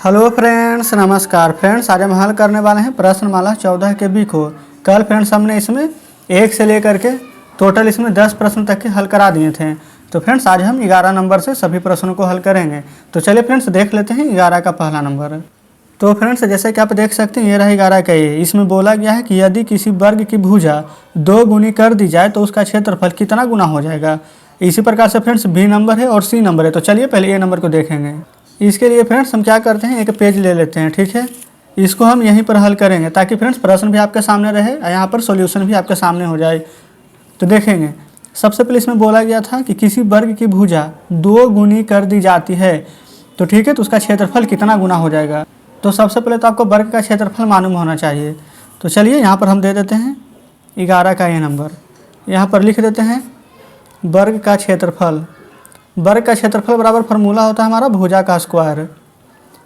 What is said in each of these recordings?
Hello friends, नमस्कार friends. आज हम हल करने वाले हैं प्रश्नमाला 14 के बी को। कल फ्रेंड्स हमने इसमें 1 से लेकर के टोटल इसमें 10 प्रश्न तक के हल करा दिए थे। तो फ्रेंड्स आज हम 11 नंबर से सभी प्रश्नों को हल करेंगे। तो चलिए फ्रेंड्स देख लेते हैं 11 का पहला नंबर। तो फ्रेंड्स जैसे कि आप देख सकते हैं ये रहा 11 का ये। इसमें बोला गया है कि यदि किसी वर्ग की भुजा 2 गुनी कर दी जाए तो उसका क्षेत्रफल कितना गुना हो जाएगा। इसी प्रकार से फ्रेंड्स बी नंबर है और सी नंबर है। तो चलिए पहले ए नंबर को देखेंगे। इसके लिए फ्रेंड्स हम क्या करते हैं, एक पेज ले लेते हैं, ठीक है। इसको हम यहीं पर हल करेंगे ताकि फ्रेंड्स प्रश्न भी आपके सामने रहे और यहाँ पर सॉल्यूशन भी आपके सामने हो जाए। तो देखेंगे सबसे पहले इसमें बोला गया था कि किसी वर्ग की भुजा 2 गुनी कर दी जाती है तो ठीक है, तो उसका क्षेत्रफल कितना गुना हो जाएगा। तो सबसे पहले तो आपको वर्ग का क्षेत्रफल मालूम होना चाहिए। तो चलिए यहाँ पर हम दे देते हैं 11 का ये नंबर। यहाँ पर लिख देते हैं वर्ग का क्षेत्रफल। वर्ग का क्षेत्रफल बराबर फार्मूला होता है हमारा भुजा का स्क्वायर,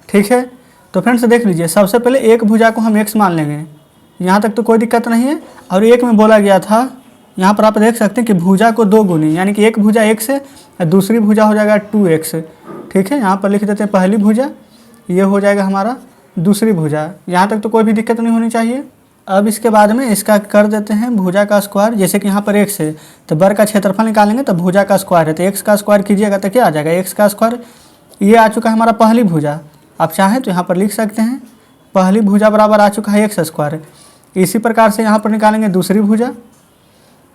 ठीक है। तो फ्रेंड्स देख लीजिए, सबसे पहले एक भुजा को हम x मान लेंगे, यहाँ तक तो कोई दिक्कत नहीं है। और एक में बोला गया था, यहाँ पर आप देख सकते हैं कि भुजा को 2 गुनी, यानी कि एक भुजा x है और दूसरी भुजा हो जाएगा 2x, ठीक है। यहाँ पर लिख देते हैं पहली भुजा, ये हो जाएगा हमारा दूसरी भुजा। यहाँ तक तो कोई भी दिक्कत नहीं होनी चाहिए। अब इसके बाद में इसका कर देते हैं भुजा का स्क्वायर। जैसे कि यहाँ पर x है तो वर्ग का क्षेत्रफल निकालेंगे तो भुजा का स्क्वायर है, तो x का स्क्वायर कीजिएगा तो क्या आ जाएगा, x का स्क्वायर। ये आ चुका है हमारा पहली भुजा। आप चाहें तो यहाँ पर लिख सकते हैं पहली भुजा बराबर आ चुका है x स्क्वायर। इसी प्रकार से यहाँ पर निकालेंगे दूसरी भुजा,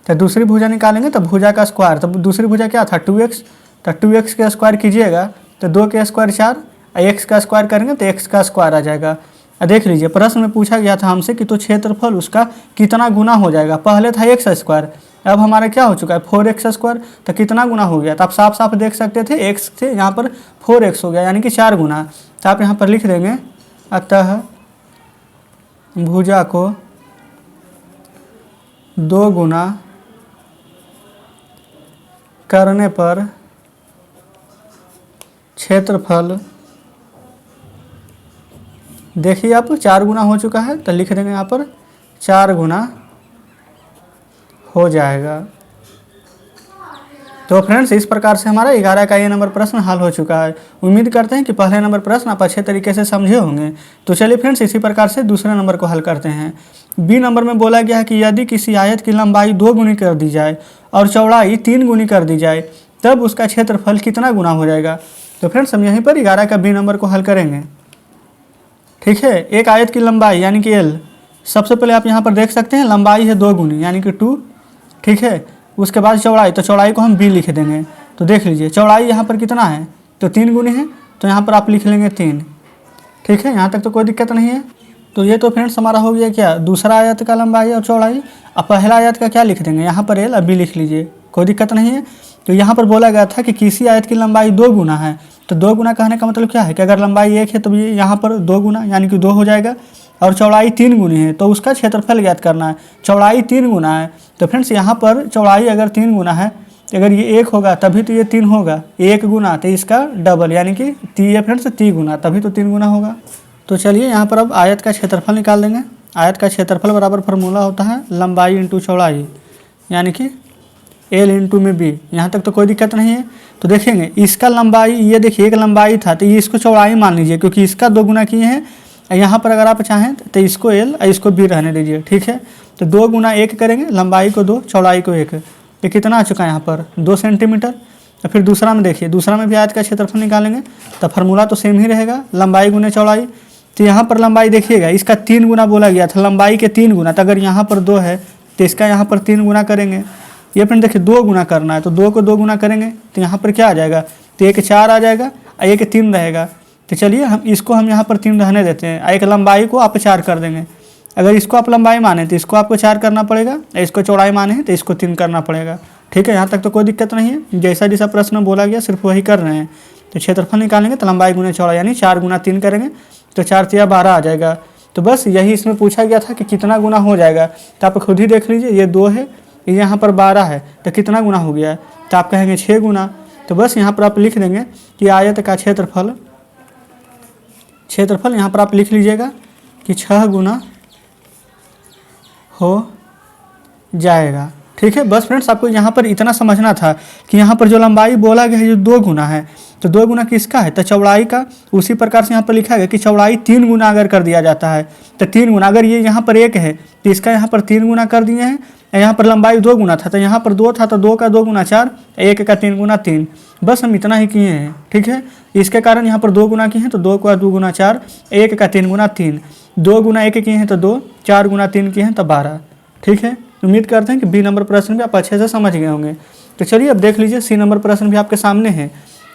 तो दूसरी भुजा निकालेंगे तो भुजा का स्क्वायर। तो दूसरी भुजा क्या था 2x, तो 2x का स्क्वायर कीजिएगा तो 2 के स्क्वायर 4, x का स्क्वायर करेंगे तो x का स्क्वायर आ जाएगा। देख लीजिए प्रश्न में पूछा गया था हमसे कि तो क्षेत्रफल उसका कितना गुना हो जाएगा। पहले था x स्क्वायर, अब हमारा क्या हो चुका है 4x स्क्वायर, तो कितना गुना हो गया। तो आप साफ साफ देख सकते थे x से यहाँ पर 4x हो गया, यानी कि 4 गुना। तो आप यहाँ पर लिख देंगे अतः भुजा को 2 गुना करने पर क्षेत्रफल, देखिए आप 4 गुना हो चुका है तो लिख देंगे यहाँ पर 4 गुना हो जाएगा। तो फ्रेंड्स इस प्रकार से हमारा 11 का ये नंबर प्रश्न हल हो चुका है। उम्मीद करते हैं कि पहले नंबर प्रश्न आप अच्छे तरीके से समझे होंगे। तो चलिए फ्रेंड्स इसी प्रकार से दूसरे नंबर को हल करते हैं। बी नंबर में बोला गया है कि यदि किसी आयत की लंबाई 2 गुनी कर दी जाए और चौड़ाई 3 गुनी कर दी जाए तब उसका क्षेत्रफल कितना गुना हो जाएगा। तो फ्रेंड्स हम यहीं पर 11 का बी नंबर को हल करेंगे, ठीक है। एक आयत की लंबाई यानी कि l, सबसे पहले आप यहाँ पर देख सकते हैं लंबाई है 2 गुनी यानी कि 2, ठीक है। उसके बाद चौड़ाई, तो चौड़ाई को हम b लिख देंगे। तो देख लीजिए चौड़ाई यहाँ पर कितना है, तो 3 गुनी है, तो यहाँ पर आप लिख लेंगे 3, ठीक है। यहाँ तक तो कोई दिक्कत नहीं है। तो ये तो फ्रेंड्स हमारा हो गया क्या, दूसरा आयत का लंबाई और चौड़ाई। अब पहला आयत का क्या लिख देंगे, यहाँ पर l अब b लिख लीजिए, कोई दिक्कत नहीं है। तो यहाँ पर बोला गया था कि किसी आयत की लंबाई 2 गुना है, तो 2 गुना कहने का मतलब क्या है कि अगर लंबाई 1 है तो ये यहाँ पर 2 गुना यानी कि 2 हो जाएगा। और चौड़ाई 3 गुनी है तो उसका क्षेत्रफल ज्ञात करना है। चौड़ाई 3 गुना है तो फ्रेंड्स यहाँ पर चौड़ाई अगर 3 गुना है, अगर ये 1 होगा तभी तो ये 3 होगा, 1 गुना तो इसका डबल यानी कि ये फ्रेंड्स 3 गुना, तभी तो 3 गुना होगा। तो चलिए यहाँ पर अब आयत का क्षेत्रफल निकाल देंगे। आयत का क्षेत्रफल बराबर फार्मूला होता है लंबाई इंटू चौड़ाई, यानी कि l इंटू में b। यहाँ तक तो कोई दिक्कत नहीं है। तो देखेंगे इसका लंबाई, ये देखिए एक लंबाई था तो ये इसको चौड़ाई मान लीजिए क्योंकि इसका 2 गुना किए हैं। यहाँ पर अगर आप चाहें तो इसको l और इसको b रहने दीजिए, ठीक है। तो 2 गुना 1 करेंगे, लंबाई को 2 चौड़ाई को 1, ये कितना आ चुका है यहाँ पर 2 सेंटीमीटर। तो फिर दूसरा में देखिए, दूसरा में भी आयत का क्षेत्रफल निकालेंगे तो फार्मूला तो सेम ही रहेगा, लंबाई गुने चौड़ाई। तो यहाँ पर लंबाई देखिएगा इसका 3 गुना बोला गया था, लंबाई के 3 गुना। तो अगर यहाँ पर 2 है तो इसका यहाँ पर 3 गुना करेंगे। ये फ्रेंड देखिए 2 गुना करना है तो 2 को 2 गुना करेंगे तो यहाँ पर क्या आ जाएगा, तो 1 4 आ जाएगा और 1 3 रहेगा। तो चलिए हम इसको यहाँ पर 3 रहने देते हैं, एक लंबाई को आप 4 कर देंगे। अगर इसको आप लंबाई माने तो इसको आपको 4 करना पड़ेगा, और इसको चौड़ाई माने तो इसको 3 करना पड़ेगा, ठीक है। यहाँ तक तो कोई दिक्कत नहीं है, जैसा जैसा प्रश्न बोला गया सिर्फ वही कर रहे हैं। तो क्षेत्रफल निकालेंगे तो लंबाई गुने चौड़ाई यानी 4 गुना 3 करेंगे तो 4 3 12 आ जाएगा। तो बस यही इसमें पूछा गया था कि कितना गुना हो जाएगा। तो आप खुद ही देख लीजिए, ये 2 है, ये यहाँ पर 12 है, तो कितना गुना हो गया है, तो आप कहेंगे 6 गुना। तो बस यहाँ पर आप लिख देंगे कि आयत का क्षेत्रफल यहाँ पर आप लिख लीजिएगा कि 6 गुना हो जाएगा, ठीक है। बस फ्रेंड्स आपको यहाँ पर इतना समझना था कि यहाँ पर जो लंबाई बोला गया है जो 2 गुना है, तो 2 गुना किसका है, तो चौड़ाई का। उसी प्रकार से यहाँ पर लिखा गया कि चौड़ाई 3 गुना अगर कर दिया जाता है तो 3 गुना, अगर ये यहाँ पर 1 है तो इसका यहाँ पर 3 गुना कर दिए हैं। यहाँ पर लंबाई 2 गुना था तो यहाँ पर 2 था तो 2 का 2 गुना 4, 1 का 3 गुना 3। बस हम इतना ही किए हैं, ठीक है। इसके कारण यहाँ पर 2 गुना किए हैं तो 2 का 2 गुना 4, 1 का 3 गुना 3, 2 गुना 1 किए हैं तो 2, 4 गुना 3 किए हैं तो 12, ठीक है। उम्मीद करते हैं कि बी नंबर प्रश्न भी आप अच्छे से समझ गए होंगे। तो चलिए अब देख लीजिए सी नंबर प्रश्न भी आपके सामने है।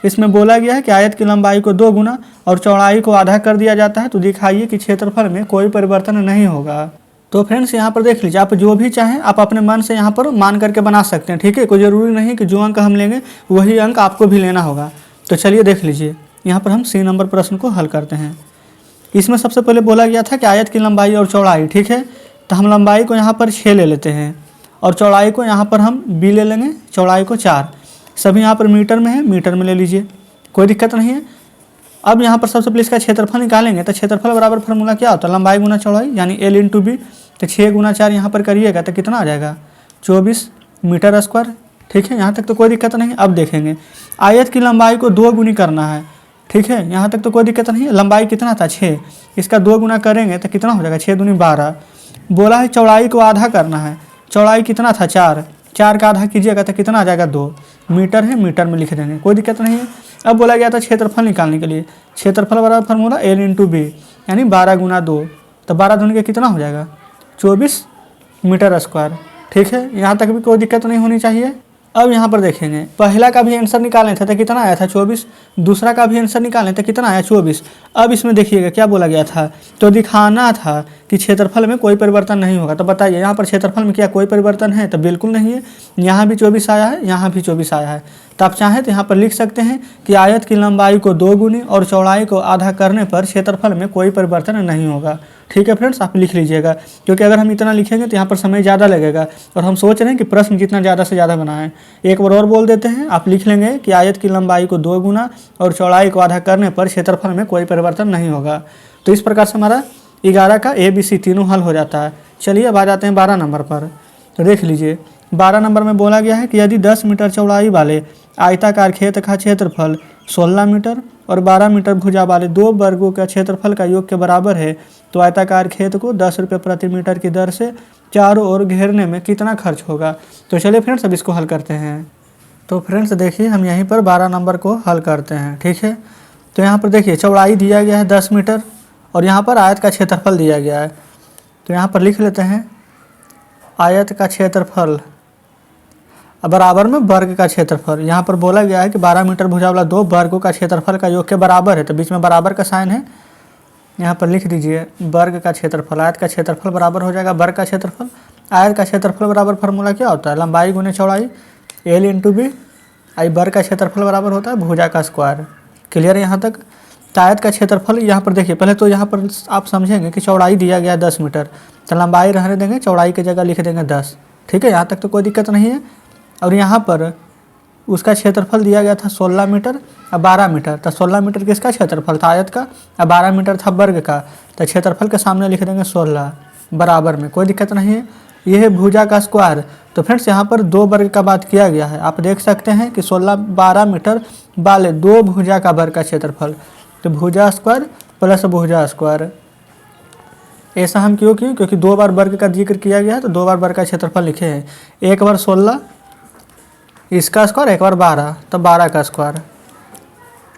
इसमें बोला गया है कि आयत की लंबाई को 2 गुना और चौड़ाई को आधा कर दिया जाता है, तो दिखाइए कि क्षेत्रफल में कोई परिवर्तन नहीं होगा। तो फ्रेंड्स यहाँ पर देख लीजिए, आप जो भी चाहें आप अपने मन से यहाँ पर मान करके बना सकते हैं, ठीक है। कोई ज़रूरी नहीं कि जो अंक हम लेंगे वही अंक आपको भी लेना होगा। तो चलिए देख लीजिए, यहाँ पर हम सी नंबर प्रश्न को हल करते हैं। इसमें सबसे पहले बोला गया था कि आयत की लंबाई और चौड़ाई, ठीक है। तो हम लंबाई को यहाँ पर 6 ले लेते हैं और चौड़ाई को यहाँ पर हम b ले लेंगे, चौड़ाई को 4। सभी यहाँ पर मीटर में है, मीटर में ले लीजिए, कोई दिक्कत नहीं है। अब यहाँ पर सबसे पहले इसका क्षेत्रफल निकालेंगे तो क्षेत्रफल बराबर फार्मूला क्या होता है, लंबाई गुना चौड़ाई यानी L इंटू बी। तो 6 गुना 4 यहाँ पर करिएगा तो कितना आ जाएगा, 24 मीटर स्क्वायर, ठीक है। यहाँ तक तो कोई दिक्कत नहीं है। अब देखेंगे आयत की लंबाई को 2 गुनी करना है, ठीक है। यहाँ तक तो कोई दिक्कत नहीं है। लंबाई कितना था 6, इसका 2 गुना करेंगे तो कितना हो जाएगा, 6 दूनी 12। बोला है चौड़ाई को आधा करना है, चौड़ाई कितना था 4, 4 का आधा कीजिएगा तो कितना आ जाएगा 2, मीटर है, मीटर में लिख देंगे, कोई दिक्कत नहीं है। अब बोला गया था क्षेत्रफल निकालने के लिए, क्षेत्रफल बराबर फार्मूला L इंटू बी यानी 12 गुना 2, तो 12 दूनी के कितना हो जाएगा 24 मीटर स्क्वायर, ठीक है। यहाँ तक भी कोई दिक्कत नहीं होनी चाहिए। अब यहाँ पर देखेंगे पहला का भी आंसर निकालने थे तो कितना आया था 24, दूसरा का भी आंसर निकालने तो कितना आया 24। अब इसमें देखिएगा क्या बोला गया था, तो दिखाना था कि क्षेत्रफल में कोई परिवर्तन नहीं होगा। तो बताइए यहाँ पर क्षेत्रफल में क्या कोई परिवर्तन है, तो बिल्कुल नहीं है। यहाँ भी 24 आया है, यहाँ भी 24 आया है। तो आप चाहें तो यहाँ पर लिख सकते हैं कि आयत की लंबाई को 2 गुनी और चौड़ाई को आधा करने पर क्षेत्रफल में कोई परिवर्तन नहीं होगा, ठीक है फ्रेंड्स। आप लिख लीजिएगा, क्योंकि अगर हम इतना लिखेंगे तो यहाँ पर समय ज़्यादा लगेगा और हम सोच रहे हैं कि प्रश्न जितना ज़्यादा से ज़्यादा बनाएं। एक बार और बोल देते हैं, आप लिख लेंगे कि आयत की लंबाई को 2 गुना और चौड़ाई को आधा करने पर क्षेत्रफल में कोई परिवर्तन नहीं होगा। तो इस प्रकार से हमारा 11 का ABC तीनों हल हो जाता है। चलिए अब आ जाते हैं 12 नंबर पर। तो देख लीजिए 12 नंबर में बोला गया है कि यदि 10 मीटर चौड़ाई वाले आयताकार खेत का क्षेत्रफल 16 मीटर और 12 मीटर भुजा वाले 2 वर्गों का क्षेत्रफल का योग के बराबर है, तो आयताकार खेत को 10 रुपये प्रति मीटर की दर से चारों ओर घेरने में कितना खर्च होगा। तो चलिए फ्रेंड्स अब इसको हल करते हैं। तो फ्रेंड्स देखिए हम यहीं पर 12 नंबर को हल करते हैं, ठीक है। तो यहाँ पर देखिए चौड़ाई दिया गया है 10 मीटर और यहाँ पर आयत का क्षेत्रफल दिया गया है। तो यहाँ पर लिख लेते हैं आयत का क्षेत्रफल बराबर में वर्ग का क्षेत्रफल। यहाँ पर बोला गया है कि 12 मीटर भुजा वाला 2 वर्गों का क्षेत्रफल का योग के बराबर है, तो बीच में बराबर का साइन है, यहाँ पर लिख दीजिए वर्ग का क्षेत्रफल। आयत का क्षेत्रफल बराबर हो जाएगा वर्ग का क्षेत्रफल। आयत का क्षेत्रफल बराबर फार्मूला क्या होता है, लंबाई गुने चौड़ाई L इंटू बी। आई वर्ग का क्षेत्रफल बराबर होता है भुजा का स्क्वायर। क्लियर है यहाँ तक। तो आयत का क्षेत्रफल यहाँ पर देखिए, पहले तो यहाँ पर आप समझेंगे कि चौड़ाई दिया गया 10 मीटर, तो लंबाई रहने देंगे, चौड़ाई की जगह लिख देंगे 10, ठीक है। यहाँ तक तो कोई दिक्कत नहीं है। और यहाँ पर उसका क्षेत्रफल दिया गया था 16 मीटर और 12 मीटर, तो 16 मीटर किसका क्षेत्रफल था आयत का और 12 मीटर था वर्ग का, तो क्षेत्रफल के सामने लिख देंगे 16 बराबर में, कोई दिक्कत नहीं है। यह है भुजा का स्क्वायर। तो फ्रेंड्स यहाँ पर 2 वर्ग का बात किया गया है, आप देख सकते हैं कि 16-12 मीटर वाले 2 भुजा का वर्ग का क्षेत्रफल, तो भुजा स्क्वायर प्लस भुजा स्क्वायर। ऐसा हम क्यों किए, क्योंकि 2 बार वर्ग का जिक्र किया गया है तो 2 बार वर्ग का क्षेत्रफल लिखे हैं। एक बार 16 इसका स्क्वायर, एक बार 12, तो 12 का स्क्वायर,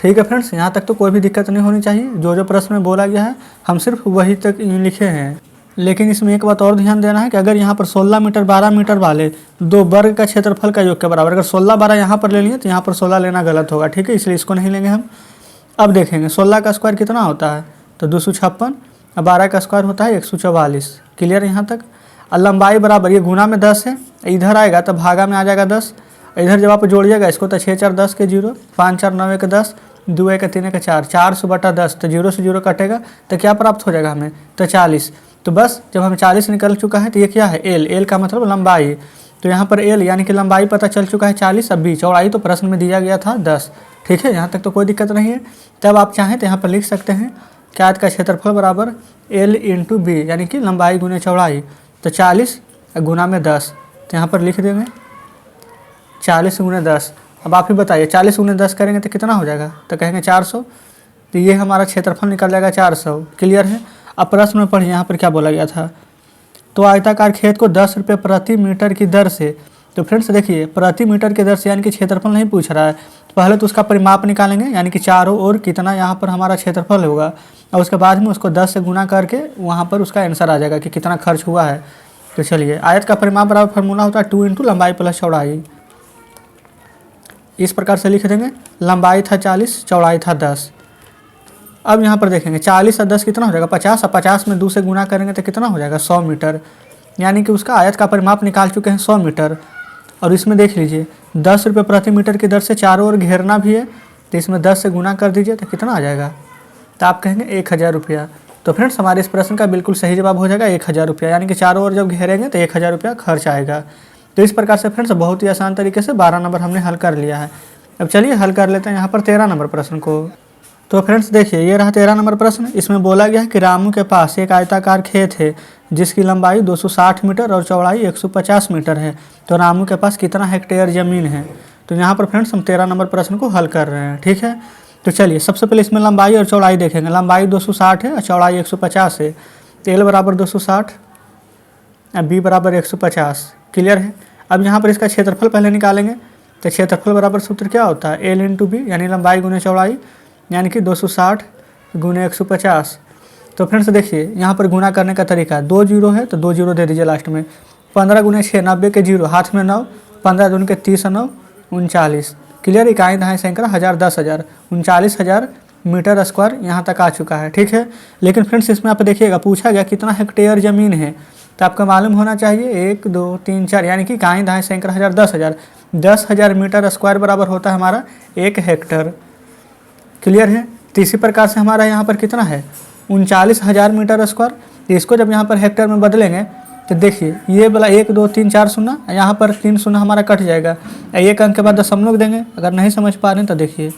ठीक है फ्रेंड्स। यहाँ तक तो कोई भी दिक्कत नहीं होनी चाहिए। जो जो प्रश्न में बोला गया है हम सिर्फ वही तक लिखे हैं। लेकिन इसमें एक बात और ध्यान देना है कि अगर यहाँ पर 16 मीटर 12 मीटर वाले 2 वर्ग का क्षेत्रफल का योग के बराबर, अगर 16-12 यहाँ पर ले लिए तो यहाँ पर 16 लेना गलत होगा, ठीक है, इसलिए इसको नहीं लेंगे हम। अब देखेंगे 16 का स्क्वायर कितना होता है, तो 256 और 12 का स्क्वायर होता है 144। क्लियर यहाँ तक। और लंबाई बराबर, ये गुना में 10 है, इधर आएगा तो भागा में आ जाएगा 10, इधर जब आप जोड़िएगा इसको तो 6 4 10 के 0, 5 4 9 1 10, 2 1 3 1 4, 400/10, तो 0 से 0 कटेगा तो क्या प्राप्त हो जाएगा हमें, तो 40। तो बस जब हमें 40 निकल चुका है तो ये क्या है L, L का मतलब लंबाई। तो यहाँ पर L यानी कि लंबाई पता चल चुका है 40। अब B चौड़ाई तो प्रश्न में दिया गया था 10, ठीक है, यहाँ तक तो कोई दिक्कत नहीं है। तब आप चाहें तो यहाँ पर लिख सकते हैं कि आयत का क्षेत्रफल बराबर L इंटू बी यानी कि लंबाई गुने चौड़ाई, तो 40 गुना में 10, तो यहाँ पर लिख देंगे 40 × 10। अब आप ही बताइए 40 × 10 करेंगे तो कितना हो जाएगा, तो कहेंगे 400। तो ये हमारा क्षेत्रफल निकल जाएगा 400। क्लियर है। अब प्रश्न में पढ़िए यहाँ पर क्या बोला गया था। तो आयताकार खेत को 10 रुपये प्रति मीटर की दर से, तो फ्रेंड्स देखिए प्रति मीटर की दर से यानी कि क्षेत्रफल नहीं पूछ रहा है, तो पहले तो उसका परिमाप निकालेंगे यानी कि चारों ओर कितना यहाँ पर हमारा क्षेत्रफल होगा, और उसके बाद में उसको 10 से गुना करके वहाँ पर उसका आंसर आ जाएगा कि कितना खर्च हुआ है। तो चलिए आयत का परिमाप बराबर फार्मूला होता है 2 × लंबाई प्लस चौड़ाई। इस प्रकार से लिख देंगे, लंबाई था 40, चौड़ाई था 10। अब यहाँ पर देखेंगे 40 और 10 कितना हो जाएगा 50, और 50 में 2 से गुना करेंगे तो कितना हो जाएगा 100 मीटर, यानी कि उसका आयत का परिमाप निकाल चुके हैं 100 मीटर। और इसमें देख लीजिए 10 रुपये प्रति मीटर की दर से चारों ओर घेरना भी है, तो इसमें 10 से गुना कर दीजिए तो कितना आ जाएगा, तो आप कहेंगे 1000 रुपया। तो फ्रेंड्स हमारे इस प्रश्न का बिल्कुल सही जवाब हो जाएगा 1000 रुपया, यानी कि चारों ओर जब घेरेंगे तो 1000 रुपया खर्च आएगा। तो इस प्रकार से फ्रेंड्स बहुत ही आसान तरीके से 12 नंबर हमने हल कर लिया है। अब चलिए हल कर लेते हैं यहाँ पर 13 नंबर प्रश्न को। तो फ्रेंड्स देखिए ये रहा 13 नंबर प्रश्न। इसमें बोला गया है कि रामू के पास एक आयताकार खेत है जिसकी लंबाई 260 मीटर और चौड़ाई 150 मीटर है। तो रामू के पास कितना हेक्टेयर ज़मीन है। तो यहाँ पर फ्रेंड्स हम 13 नंबर प्रश्न को हल कर रहे हैं। ठीक है, तो चलिए सबसे पहले इसमें लंबाई और चौड़ाई देखेंगे। लंबाई 260 है और चौड़ाई 150 है। तो L बराबर 260 और B बराबर 150। क्लियर है। अब यहाँ पर इसका क्षेत्रफल पहले निकालेंगे। तो क्षेत्रफल बराबर सूत्र क्या होता है, L × B, यानी लंबाई गुने चौड़ाई, यानी कि 260 × 150। तो फ्रेंड्स देखिए यहाँ पर गुना करने का तरीका 2 जीरो है तो 2 जीरो दे दीजिए लास्ट में। 15 × 6 90 के जीरो, हाथ में 9, 15 दूनी के 30 9 39। क्लियर। इकाई दहाई सैकड़ा, 1000 10,000, 39,000 मीटर स्क्वायर यहाँ तक आ चुका है। ठीक है, लेकिन फ्रेंड्स इसमें आप देखिएगा पूछा गया कितना हेक्टेयर ज़मीन है, तो आपका मालूम होना चाहिए 1 2 3 4, यानी कि इकाई दहाई सैकड़ा 1000 10,000, 10,000 मीटर स्क्वायर बराबर होता है हमारा 1 हेक्टर। क्लियर है। तो इसी प्रकार से हमारा यहाँ पर कितना है 39,000 मीटर स्क्वायर। तो इसको जब यहाँ पर हेक्टर में बदलेंगे तो देखिए ये वाला 1 2 3 4 शून्य, यहाँ पर 3 शून्य हमारा कट जाएगा। एक अंक के बाद दशमलव देंगे। अगर नहीं समझ पा रहे हैं तो देखिए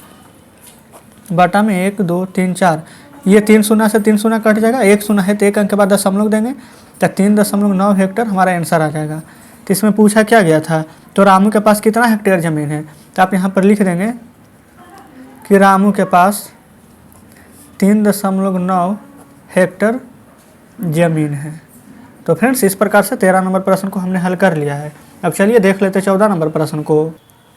बटा में 1 2 3 4, ये 3 शून्य से 3 शून्य कट जाएगा, 1 शून्य है तो एक अंक के बाद दशमलव देंगे तो 3.9 हेक्टर हमारा आंसर आ जाएगा। तो इसमें पूछा क्या गया था, तो रामू के पास कितना हेक्टेयर ज़मीन है। तो आप यहाँ पर लिख देंगे कि रामू के पास 3.9 हेक्टर ज़मीन है। तो फ्रेंड्स इस प्रकार से 13 नंबर प्रश्न को हमने हल कर लिया है। अब चलिए देख लेते हैं 14 नंबर प्रश्न को।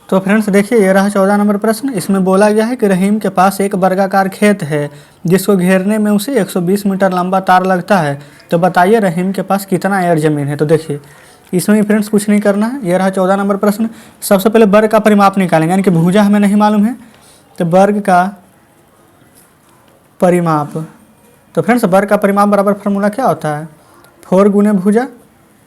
तो फ्रेंड्स देखिए ये रहा 14 नंबर प्रश्न। इसमें बोला गया है कि रहीम के पास एक वर्गाकार खेत है जिसको घेरने में उसे 120 मीटर लंबा तार लगता है। तो बताइए रहीम के पास कितना एकड़ ज़मीन है। तो देखिए इसमें फ्रेंड्स कुछ नहीं करना है। ये रहा 14 नंबर प्रश्न। सबसे पहले वर्ग का परिमाप निकालेंगे, यानी कि भुजा हमें नहीं मालूम है तो वर्ग का परिमाप। तो फ्रेंड्स वर्ग का परिमाप बराबर फार्मूला क्या होता है 4 गुने भुजा।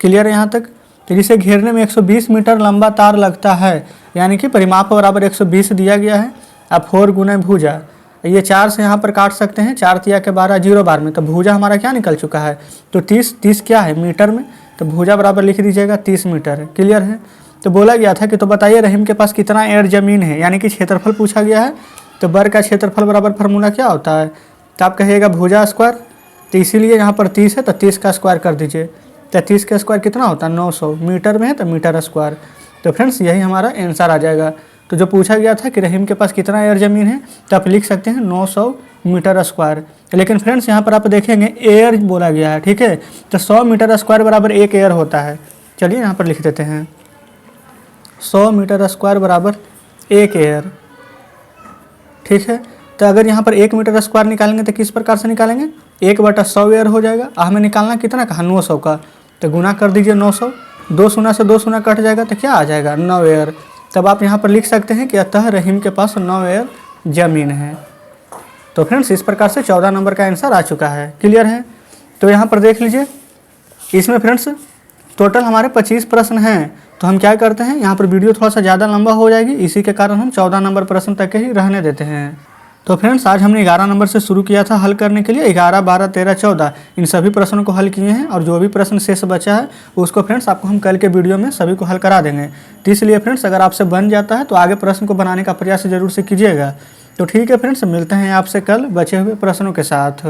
क्लियर है यहाँ तक। तो जिसे घेरने में 120 मीटर लंबा तार लगता है, यानी कि परिमाप बराबर 120 दिया गया है। अब 4 गुने भुजा, ये 4 से यहाँ पर काट सकते हैं, 4 तिया के 12 0 बार में, तो भुजा हमारा क्या निकल चुका है तो 30 क्या है मीटर में, तो भुजा बराबर लिख दीजिएगा 30 मीटर है। क्लियर है। तो बोला गया था कि तो बताइए रहीम के पास कितना एकड़ ज़मीन है, यानी कि क्षेत्रफल पूछा गया है। तो वर्ग का क्षेत्रफल बराबर फार्मूला क्या होता है, तो आप कहिएगा भुजा स्क्वायर। तो इसीलिए यहाँ पर 30 है तो 30 का स्क्वायर कर दीजिए। तो 30 का स्क्वायर कितना होता है 900, मीटर में है तो मीटर स्क्वायर। तो फ्रेंड्स यही हमारा आंसर आ जाएगा। तो जो पूछा गया था कि रहीम के पास कितना एकड़ ज़मीन है, तो आप लिख सकते हैं 900 मीटर स्क्वायर। लेकिन फ्रेंड्स यहाँ पर आप देखेंगे एयर बोला गया है। ठीक है, तो 100 मीटर स्क्वायर बराबर 1 एयर होता है। चलिए यहाँ पर लिख देते हैं 100 मीटर स्क्वायर बराबर 1 एयर। ठीक है, तो अगर यहाँ पर 1 मीटर स्क्वायर निकालेंगे तो किस प्रकार से निकालेंगे 1/100 एयर हो जाएगा। हमें निकालना कितना कहा 900 का, तो गुना कर दीजिए 900, 2 शून्य से 2 शून्य कट जाएगा तो क्या आ जाएगा 9 एयर। तब आप यहाँ पर लिख सकते हैं कि अतः रहीम के पास 9 एयर ज़मीन है। तो फ्रेंड्स इस प्रकार से 14 नंबर का आंसर आ चुका है। क्लियर है। तो यहाँ पर देख लीजिए इसमें फ्रेंड्स टोटल हमारे 25 प्रश्न हैं। तो हम क्या करते हैं यहाँ पर वीडियो थोड़ा सा ज़्यादा लंबा हो जाएगी, इसी के कारण हम 14 नंबर प्रश्न तक के ही रहने देते हैं। तो फ्रेंड्स आज हमने 11 नंबर से शुरू किया था हल करने के लिए। 11 12 13 14 इन सभी प्रश्नों को हल किए हैं, और जो भी प्रश्न शेष बचा है उसको फ्रेंड्स आपको हम कल के वीडियो में सभी को हल करा देंगे। तो इसलिए फ्रेंड्स अगर आपसे बन जाता है तो आगे प्रश्न को बनाने का प्रयास जरूर से कीजिएगा। तो ठीक है फ्रेंड्स, मिलते हैं आपसे कल बचे हुए प्रश्नों के साथ।